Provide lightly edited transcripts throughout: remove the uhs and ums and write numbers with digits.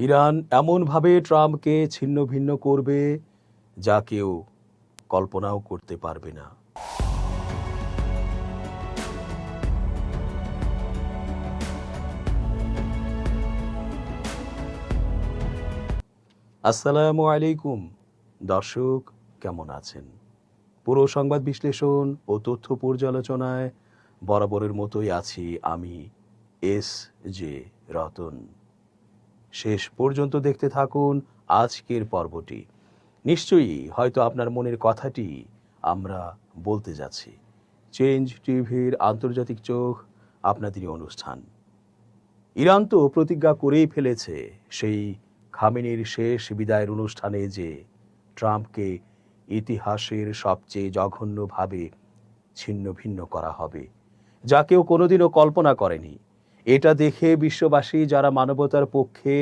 Iran এমনভাবে ট্রাম্পকে ছিন্ন ভিন্ন করবে যা কেউ কল্পনাও করতে পারবে না। আসসালামু আলাইকুম দর্শক, কেমন আছেন? পুরো সংবাদ বিশ্লেষণ ও তথ্য পর্যালোচনায় বরাবরের মতোই আছি আমি এস জে রতন। শেষ পর্যন্ত দেখতে থাকুন আজকের পর্বটি। নিশ্চয়ই হয়তো আপনার মনের কথাটি আমরা বলতে যাচ্ছি। চেঞ্জ টিভির আন্তর্জাতিক চোখ আপনাদেরই অনুষ্ঠান। ইরান তো প্রতিজ্ঞা করেই ফেলেছে সেই খামেনির শেষ বিদায়ের অনুষ্ঠানে যে ট্রাম্পকে ইতিহাসের সবচেয়ে জঘন্যভাবে ছিন্ন ভিন্ন করা হবে, যা কেউ কোনোদিনও কল্পনা করেনি। এটা দেখে বিশ্ববাসী যারা মানবতার পক্ষে,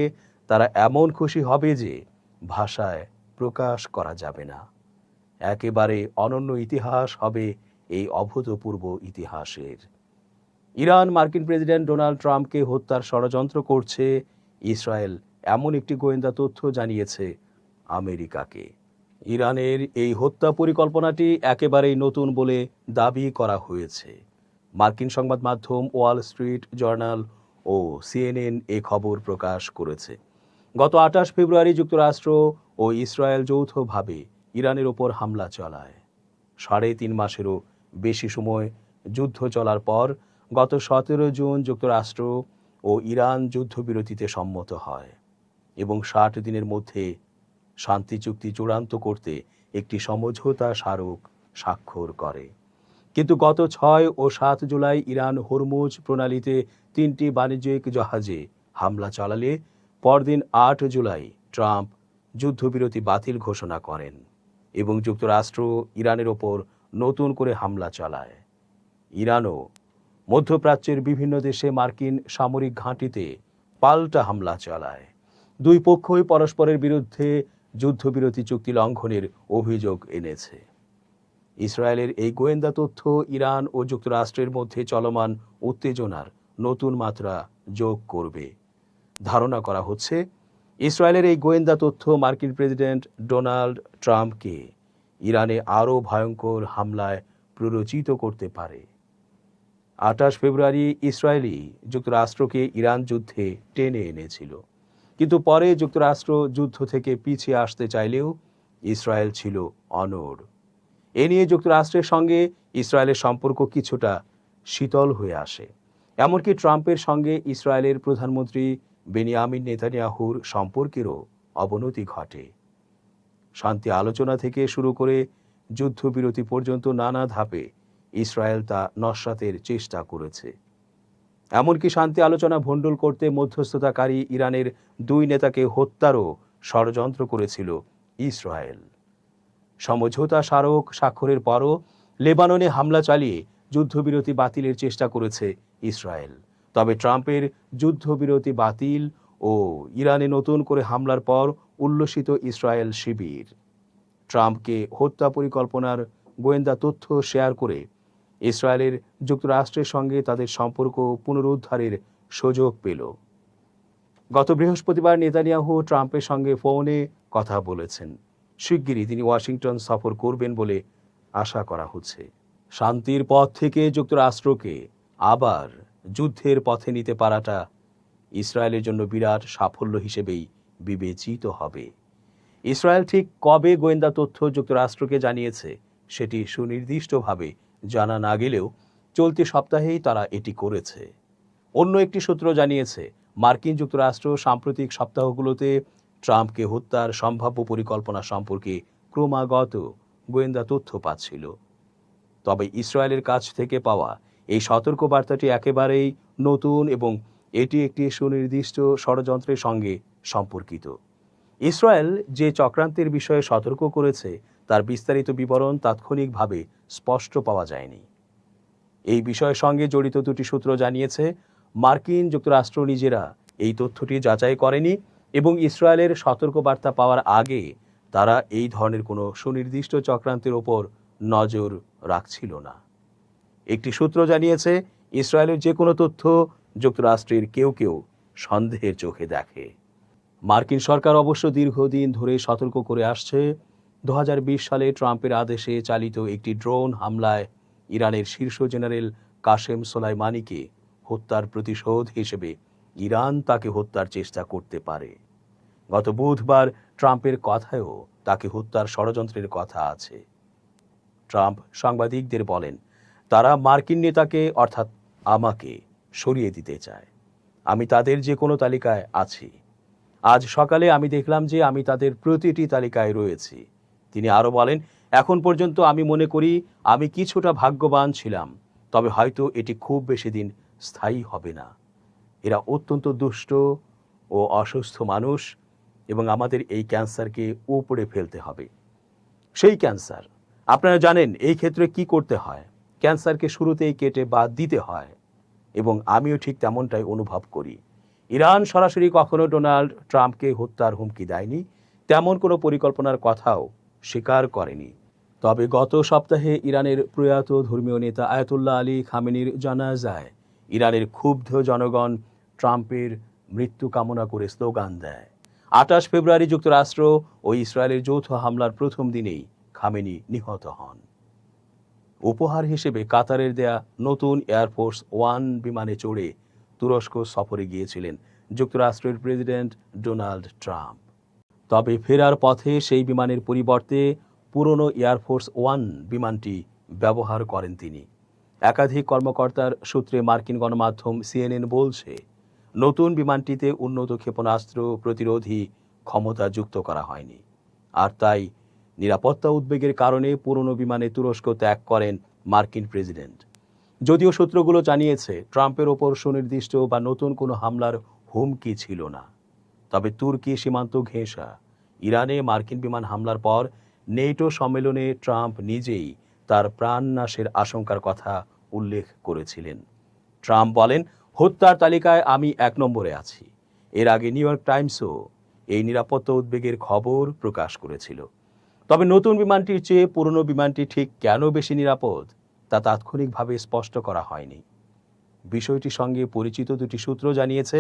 তারা এমন খুশি হবে যে ভাষায় প্রকাশ করা যাবে না। একেবারে অনন্য ইতিহাস হবে এই অভূতপূর্ব ইতিহাসের। ইরান মার্কিন প্রেসিডেন্ট ডোনাল্ড ট্রাম্পকে হত্যার ষড়যন্ত্র করছে, ইসরায়েল এমন একটি গোয়েন্দা তথ্য জানিয়েছে আমেরিকাকে। ইরানের এই হত্যা পরিকল্পনাটি একেবারেই নতুন বলে দাবি করা হয়েছে। মার্কিন সংবাদ মাধ্যম ওয়াল স্ট্রিট জার্নাল ও সিএনএন এ খবর প্রকাশ করেছে। গত 28 ফেব্রুয়ারি যুক্তরাষ্ট্র ও ইসরায়েল যৌথভাবে ইরানের ওপর হামলা চালায়। 3.5 মাসেরও বেশি সময় যুদ্ধ চলার পর গত 17 জুন যুক্তরাষ্ট্র ও ইরান যুদ্ধবিরতিতে সম্মত হয় এবং 60 দিনের মধ্যে শান্তি চুক্তি চূড়ান্ত করতে একটি সমঝোতা স্মারক স্বাক্ষর করে। কিন্তু গত 6 ও 7 জুলাই ইরান হরমুজ প্রণালীতে 3টি বাণিজ্যিক জাহাজে হামলা চালালে পরদিন 8 জুলাই ট্রাম্প যুদ্ধবিরতি বাতিল ঘোষণা করেন এবং যুক্তরাষ্ট্র ইরানের ওপর নতুন করে হামলা চালায়। ইরানও মধ্যপ্রাচ্যের বিভিন্ন দেশে মার্কিন সামরিক ঘাঁটিতে পাল্টা হামলা চালায়। দুই পক্ষই পরস্পরের বিরুদ্ধে যুদ্ধবিরতি চুক্তি লঙ্ঘনের অভিযোগ এনেছে। ইসরায়েলের এই গোয়েন্দা তথ্য ইরান ও যুক্তরাষ্ট্রের মধ্যে চলমান উত্তেজনার নতুন মাত্রা যোগ করবে। ধারণা করা হচ্ছে ইসরায়েলের এই গোয়েন্দা তথ্য মার্কিন প্রেসিডেন্ট ডোনাল্ড ট্রাম্পকে ইরানে আরও ভয়ঙ্কর হামলায় প্ররোচিত করতে পারে। 28 ফেব্রুয়ারি ইসরায়েলি যুক্তরাষ্ট্রকে ইরান যুদ্ধে টেনে এনেছিল, কিন্তু পরে যুক্তরাষ্ট্র যুদ্ধ থেকে পিছিয়ে আসতে চাইলেও ইসরায়েল ছিল অনড়। এ নিয়ে যুক্তরাষ্ট্রের সঙ্গে ইসরায়েলের সম্পর্ক কিছুটা শীতল হয়ে আসে। এমনকি ট্রাম্পের সঙ্গে ইসরায়েলের প্রধানমন্ত্রী বেনিয়ামিন নেতানিয়াহুর সম্পর্কেরও অবনতি ঘটে। শান্তি আলোচনা থেকে শুরু করে যুদ্ধবিরতি পর্যন্ত নানা ধাপে ইসরায়েল তা নস্যাতের চেষ্টা করেছে। এমনকি শান্তি আলোচনা ভণ্ডুল করতে মধ্যস্থতাকারী ইরানের 2 নেতাকে হত্যারও ষড়যন্ত্র করেছিল ইসরায়েল। সমঝোতা স্মারক স্বাক্ষরের পরও লেবাননে হামলা চালিয়ে যুদ্ধবিরতি বাতিলের চেষ্টা করেছে ইসরায়েল। তবে ট্রাম্পের যুদ্ধবিরতি বাতিল ও ইরানে নতুন করে হামলার পর উল্লসিত ইসরায়েল শিবির ট্রাম্পকে হত্যা পরিকল্পনার গোয়েন্দা তথ্য শেয়ার করে ইসরায়েলের যুক্তরাষ্ট্রের সঙ্গে তাদের সম্পর্ক পুনরুদ্ধারের সুযোগ পেল। গত বৃহস্পতিবার নেতানিয়াহু ট্রাম্পের সঙ্গে ফোনে কথা বলেছেন। শিগগিরই তিনি ওয়াশিংটন সফর করবেন বলে আশা করা হচ্ছে। শান্তির পথ থেকে যুক্তরাষ্ট্রকে আবার যুদ্ধের পথে নিতে পারাটা ইসরায়েলের জন্য বিরাট সাফল্য হিসেবেই বিবেচিত হবে। ইসরায়েল ঠিক কবে গোয়েন্দা তথ্য যুক্তরাষ্ট্রকে জানিয়েছে সেটি সুনির্দিষ্টভাবে জানা না গেলেও চলতি সপ্তাহেই তারা এটি করেছে। অন্য একটি সূত্র জানিয়েছে মার্কিন যুক্তরাষ্ট্র সাম্প্রতিক সপ্তাহগুলোতে ট্রাম্পকে হত্যার সম্ভাব্য পরিকল্পনা সম্পর্কে ক্রমাগত গোয়েন্দা তথ্য পাচ্ছিল। তবে ইসরায়েলের কাছ থেকে পাওয়া এই সতর্কবার্তাটি একেবারেই নতুন এবং এটি একটি সুনির্দিষ্ট ষড়যন্ত্রের সঙ্গে সম্পর্কিত। ইসরায়েল যে চক্রান্তের বিষয়ে সতর্ক করেছে তার বিস্তারিত বিবরণ তাৎক্ষণিকভাবে স্পষ্ট পাওয়া যায়নি। এই বিষয়ের সঙ্গে জড়িত 2টি সূত্র জানিয়েছে মার্কিন যুক্তরাষ্ট্র নিজেরা এই তথ্যটি যাচাই করেনি এবং ইসরায়েলের সতর্কবার্তা পাওয়ার আগে তারা এই ধরনের কোনো সুনির্দিষ্ট চক্রান্তের ওপর নজর রাখছিল না। একটি সূত্র জানিয়েছে ইসরায়েলের যে কোনো তথ্য যুক্তরাষ্ট্রের কেউ কেউ সন্দেহের চোখে দেখে। মার্কিন সরকার অবশ্য দীর্ঘদিন ধরে সতর্ক করে আসছে 2020 সালে ট্রাম্পের আদেশে চালিত একটি ড্রোন হামলায় ইরানের শীর্ষ জেনারেল কাসেম সোলাইমানিকে হত্যার প্রতিশোধ হিসেবে ইরান তাকে হত্যার চেষ্টা করতে পারে। গত বুধবার ট্রাম্পের কথায়ও তাকে হত্যার ষড়যন্ত্রের কথা আছে। ট্রাম্প সাংবাদিকদের বলেন, তারা মার্কিন নেতাকে অর্থাৎ আমাকে সরিয়ে দিতে চায়। আমি তাদের যে কোনো তালিকায় আছি। আজ সকালে আমি দেখলাম যে আমি তাদের প্রতিটি তালিকায় রয়েছি। তিনি আরও বলেন, এখন পর্যন্ত আমি মনে করি আমি কিছুটা ভাগ্যবান ছিলাম, তবে হয়তো এটি খুব বেশি দিন স্থায়ী হবে না। এরা অত্যন্ত দুষ্ট ও অসুস্থ মানুষ এবং আমাদের এই ক্যান্সারকে উপড়ে ফেলতে হবে। সেই ক্যান্সার, আপনারা জানেন এই ক্ষেত্রে কি করতে হয়। ক্যান্সারকে শুরুতেই কেটে বাদ দিতে হয় এবং আমিও ঠিক তেমনটাই অনুভব করি। ইরান সরাসরি কখনো ডোনাল্ড ট্রাম্পকে হত্যার হুমকি দেয়নি, তেমন কোনো পরিকল্পনার কথাও স্বীকার করেনি। তবে গত সপ্তাহে ইরানের প্রয়াত ধর্মীয় নেতা আয়াতুল্লাহ আলী খামেনির জানাজায় ইরানের ক্ষুব্ধ জনগণ ট্রাম্পের মৃত্যু কামনা করে স্লোগান দেয়। 28 ফেব্রুয়ারি যুক্তরাষ্ট্র ও ইসরায়েলের যৌথ হামলার প্রথম দিনেই খামেনি নিহত হন। উপহার হিসেবে কাতারের দেয়া নতুন এয়ারফোর্স ওয়ান বিমানে চড়ে তুরস্ক সফরে গিয়েছিলেন যুক্তরাষ্ট্রের প্রেসিডেন্ট ডোনাল্ড ট্রাম্প। তবে ফেরার পথে সেই বিমানের পরিবর্তে পুরনো এয়ারফোর্স ওয়ান বিমানটি ব্যবহার করেন তিনি। একাধিক কর্মকর্তার সূত্রে মার্কিন গণমাধ্যম CNN বলছে, নতুন বিমানটিতে উন্নত ক্ষেপণাস্ত্র প্রতিরোধী ক্ষমতা যুক্ত করা হয়নি, আর তাই নিরাপত্তা উদ্বেগের কারণে পুরনো বিমানে তুরস্ক ত্যাগ করেন মার্কিন প্রেসিডেন্ট। যদিও সূত্রগুলো জানিয়েছে ট্রাম্পের ওপর সুনির্দিষ্ট বা নতুন কোনো হামলার হুমকি ছিল না। তবে তুর্কি সীমান্ত ঘেঁষা ইরানে মার্কিন বিমান হামলার পর নেটো সম্মেলনে ট্রাম্প নিজেই তার প্রাণনাশের আশঙ্কার কথা উল্লেখ করেছিলেন। ট্রাম্প বলেন, হত্যার তালিকায় আমি 1 নম্বরে আছি। এর আগে নিউ ইয়র্ক টাইমসও এই নিরাপত্তা উদ্বেগের খবর প্রকাশ করেছিল। তবে নতুন বিমানটির চেয়ে পুরনো বিমানটি ঠিক কেন বেশি নিরাপদ তা তাৎক্ষণিকভাবে স্পষ্ট করা হয়নি। বিষয়টির সঙ্গে পরিচিত দুটি সূত্র জানিয়েছে,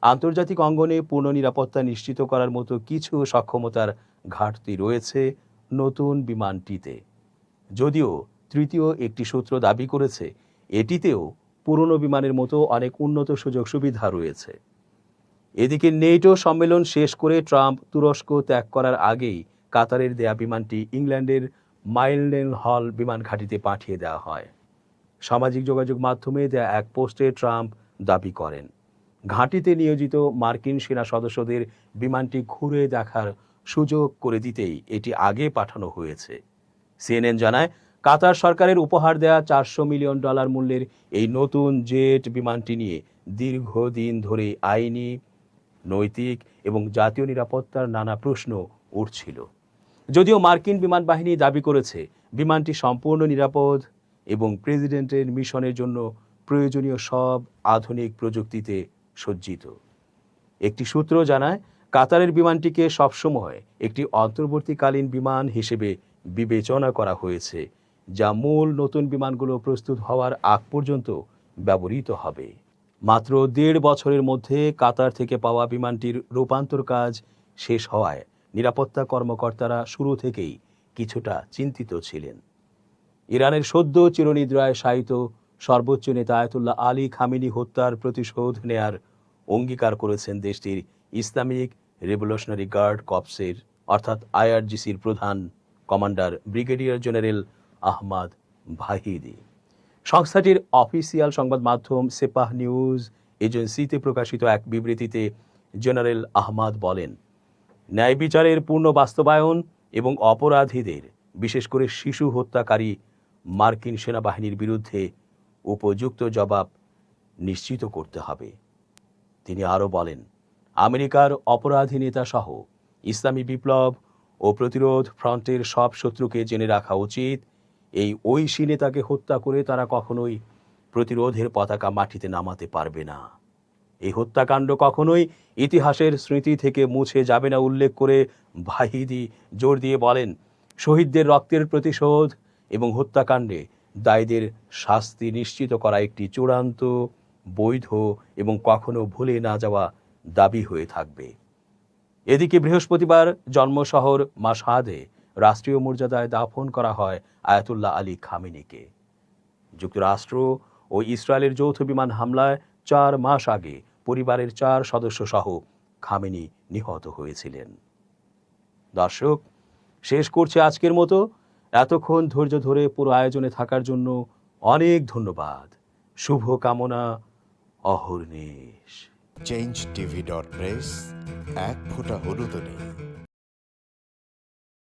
আন্তর্জাতিক অঙ্গনে পূর্ণ নিরাপত্তা নিশ্চিত করার মতো কিছু সক্ষমতার ঘাটতি রয়েছে নতুন বিমানটিতে। যদিও তৃতীয় একটি সূত্র দাবি করেছে এটিতেও পুরনো বিমানের মতো অনেক উন্নত সুযোগ সুবিধা রয়েছে। এদিকে নেটো সম্মেলন শেষ করে ট্রাম্প তুরস্ক ত্যাগ করার আগেই কাতারের দেয়া বিমানটি ইংল্যান্ডের মাইলডেন হল বিমান ঘাঁটিতে পাঠিয়ে দেওয়া হয়। সামাজিক যোগাযোগ মাধ্যমে দেয়া এক পোস্টে ট্রাম্প দাবি করেন, ঘাঁটিতে নিয়োজিত মার্কিন সেনা সদস্যদের বিমানটি ঘুরে দেখার সুযোগ করে দিতেই এটি আগে পাঠানো হয়েছে। CNN জানায়, কাতার সরকারের উপহার দেয়া $400 মিলিয়ন মূল্যের এই নতুন জেট বিমানটি নিয়ে দীর্ঘদিন ধরে আইনি, নৈতিক এবং জাতীয় নিরাপত্তার নানা প্রশ্ন উঠছিল। যদিও মার্কিন বিমান বাহিনী দাবি করেছে বিমানটি সম্পূর্ণ নিরাপদ এবং প্রেসিডেন্টের মিশনের জন্য প্রয়োজনীয় সব আধুনিক প্রযুক্তিতে সজ্জিত। একটি সূত্র জানায়, কাতারের বিমানটিকে সবসময় একটি অন্তর্বর্তীকালীন বিমান হিসেবে বিবেচনা করা হয়েছে, যা মূল নতুন বিমানগুলো প্রস্তুত হওয়ার আগ পর্যন্ত ব্যবহৃত হবে। মাত্র 1.5 বছরের মধ্যে কাতার থেকে পাওয়া বিমানটির রূপান্তর কাজ শেষ হওয়ায় নিরাপত্তা কর্মকর্তারা শুরু থেকেই কিছুটা চিন্তিত ছিলেন। ইরানের সদ্য চিরনিদ্রায় শায়িত সর্বোচ্চ নেতা আয়াতুল্লাহ আলী খামেনি হত্যার প্রতিশোধ নেয়ার অঙ্গীকার করেছেন দেশটির ইসলামিক রেভলিউশনারি গার্ড কর্পসের অর্থাৎ IRGCর প্রধান commander brigadier general Ahmad Vahidi. সংস্থাটির অফিসিয়াল সংবাদ মাধ্যম সেপাহ নিউজ এজেন্সিতে প্রকাশিত এক বিবৃতিতে জেনারেল আহমাদ বলেন, ন্যায় বিচারের পূর্ণ বাস্তবায়ন এবং অপরাধীদের, বিশেষ করে শিশু হত্যাকারী মার্কিন সেনাবাহিনীর বিরুদ্ধে উপযুক্ত জবাব নিশ্চিত করতে হবে। তিনি আরও বলেন, আমেরিকার অপরাধী নেতা সহ ইসলামী বিপ্লব ও প্রতিরোধ ফ্রন্টের সব শত্রুকে জেনে রাখা উচিত, এই ঐশী নেতাকে হত্যা করে তারা কখনোই প্রতিরোধের পতাকা মাটিতে নামাতে পারবে না। এই হত্যাকাণ্ড কখনোই ইতিহাসের স্মৃতি থেকে মুছে যাবে না উল্লেখ করে ভাহিদি জোর দিয়ে বলেন, শহীদদের রক্তের প্রতিশোধ এবং হত্যাকাণ্ডে দায়ীদের শাস্তি নিশ্চিত করা একটি চূড়ান্ত, বৈধ এবং কখনো ভুলে না যাওয়া দাবি হয়ে থাকবে। এদিকে বৃহস্পতিবার জন্মশহর মাশহাদে রাষ্ট্রীয় মর্যাদায় দাফন করা হয় আয়াতুল্লাহ আলী খামেনিকে। যুক্তরাষ্ট্র ও ইসরায়েলের যৌথ বিমান হামলায় 4 মাস আগে পরিবারের 4 সদস্য সহ খামেনি নিহত হয়েছিলেন। দর্শক, শেষ করছে আজকের মতো। এতক্ষণ ধৈর্য ধরে পুরো আয়োজনে থাকার জন্য অনেক ধন্যবাদ। শুভ কামনা, অহর্নিশ। চেঞ্জ টিভি.প্রেস, এক ফোঁটা হলুদও নেই।